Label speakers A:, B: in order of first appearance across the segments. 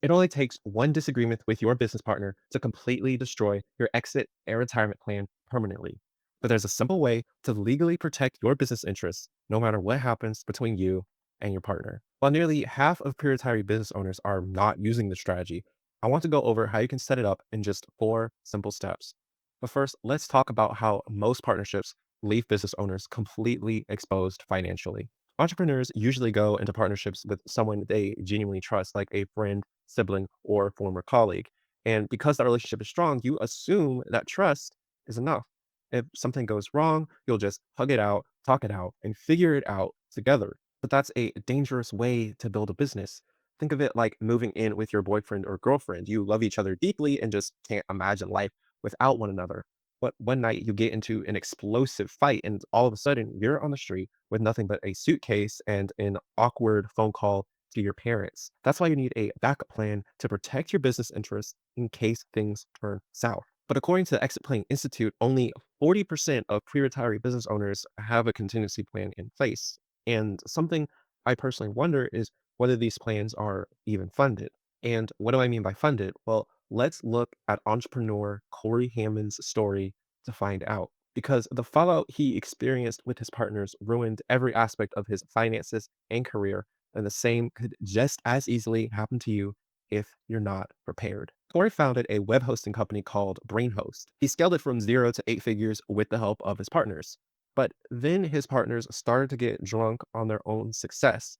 A: It only takes one disagreement with your business partner to completely destroy your exit and retirement plan permanently. But there's a simple way to legally protect your business interests no matter what happens between you and your partner. While nearly half of pre-retiree business owners are not using this strategy, I want to go over how you can set it up in just four simple steps. But first, let's talk about how most partnerships leave business owners completely exposed financially. Entrepreneurs usually go into partnerships with someone they genuinely trust, like a friend, sibling, or former colleague. And because that relationship is strong, you assume that trust is enough. If something goes wrong, you'll just hug it out, talk it out, and figure it out together. But that's a dangerous way to build a business. Think of it like moving in with your boyfriend or girlfriend. You love each other deeply and just can't imagine life without one another. But one night you get into an explosive fight, and all of a sudden you're on the street with nothing but a suitcase and an awkward phone call to your parents. That's why you need a backup plan to protect your business interests in case things turn south. But according to the Exit Planning Institute, only 40% of pre retiree business owners have a contingency plan in place. And something I personally wonder is whether these plans are even funded. And what do I mean by funded? Well, let's look at entrepreneur Corey Hammond's story to find out. Because the fallout he experienced with his partners ruined every aspect of his finances and career, and the same could just as easily happen to you if you're not prepared. Corey founded a web hosting company called BrainHost. He scaled it from 0 to 8 figures with the help of his partners. But then his partners started to get drunk on their own success.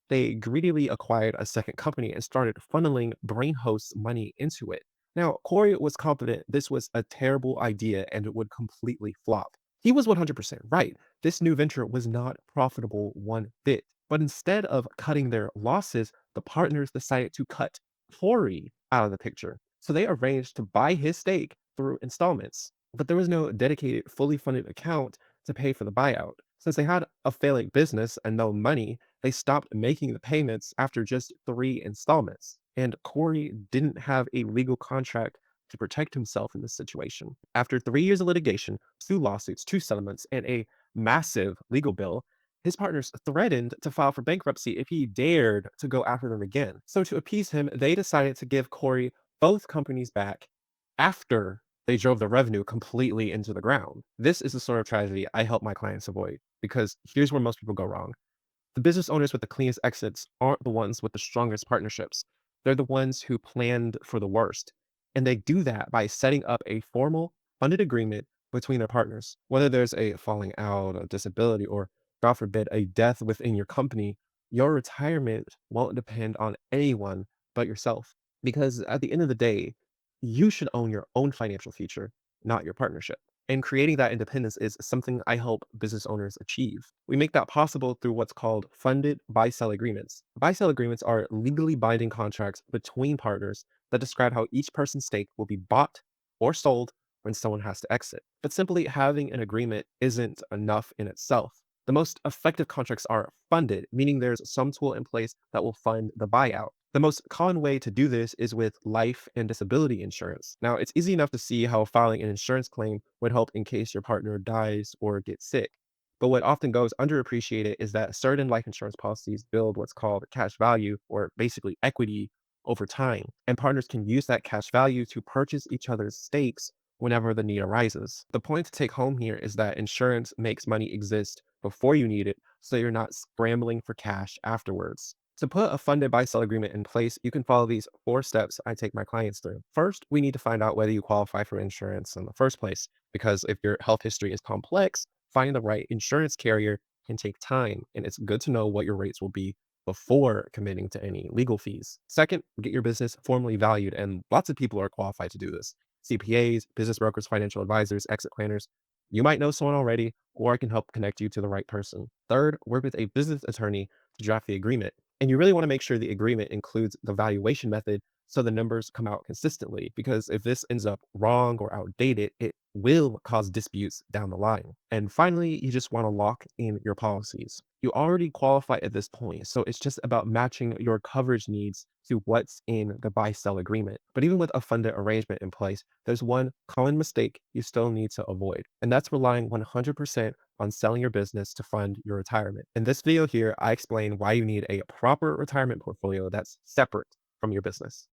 A: They greedily acquired a second company and started funneling BrainHost's money into it. Now, Corey was confident this was a terrible idea and it would completely flop. He was 100% right. This new venture was not profitable one bit. But instead of cutting their losses, the partners decided to cut Corey out of the picture. So they arranged to buy his stake through installments. But there was no dedicated, fully funded account to pay for the buyout. Since they had a failing business and no money, they stopped making the payments after just 3 installments. And Corey didn't have a legal contract to protect himself in this situation. After 3 years of litigation, 2 lawsuits, 2 settlements, and a massive legal bill, his partners threatened to file for bankruptcy if he dared to go after them again. So, to appease him, they decided to give Corey both companies back after they drove the revenue completely into the ground. This is the sort of tragedy I help my clients avoid because here's where most people go wrong. The business owners with the cleanest exits aren't the ones with the strongest partnerships. They're the ones who planned for the worst. And they do that by setting up a formal, funded agreement between their partners. Whether there's a falling out, a disability, or God forbid, a death within your company, your retirement won't depend on anyone but yourself. Because at the end of the day, you should own your own financial future, not your partnership. And creating that independence is something I help business owners achieve. We make that possible through what's called funded buy sell agreements. Buy sell agreements are legally binding contracts between partners that describe how each person's stake will be bought or sold when someone has to exit. But simply having an agreement isn't enough in itself. The most effective contracts are funded, meaning there's some tool in place that will fund the buyout. The most common way to do this is with life and disability insurance. Now, it's easy enough to see how filing an insurance claim would help in case your partner dies or gets sick. But what often goes underappreciated is that certain life insurance policies build what's called cash value, or basically equity, over time. And partners can use that cash value to purchase each other's stakes whenever the need arises. The point to take home here is that insurance makes money exist before you need it, so you're not scrambling for cash afterwards. To put a funded buy sell agreement in place, you can follow these 4 steps I take my clients through. First, we need to find out whether you qualify for insurance in the first place, because if your health history is complex, finding the right insurance carrier can take time, and it's good to know what your rates will be before committing to any legal fees. Second, get your business formally valued, and lots of people are qualified to do this. CPAs, business brokers, financial advisors, exit planners. You might know someone already, or I can help connect you to the right person. Third, work with a business attorney to draft the agreement. And you really want to make sure the agreement includes the valuation method so the numbers come out consistently. Because if this ends up wrong or outdated, it will cause disputes down the line. And finally, you just want to lock in your policies. You already qualify at this point, so it's just about matching your coverage needs to what's in the buy sell agreement. But even with a funded arrangement in place, there's one common mistake you still need to avoid, and that's relying 100% on selling your business to fund your retirement. In this video here, I explain why you need a proper retirement portfolio that's separate from your business.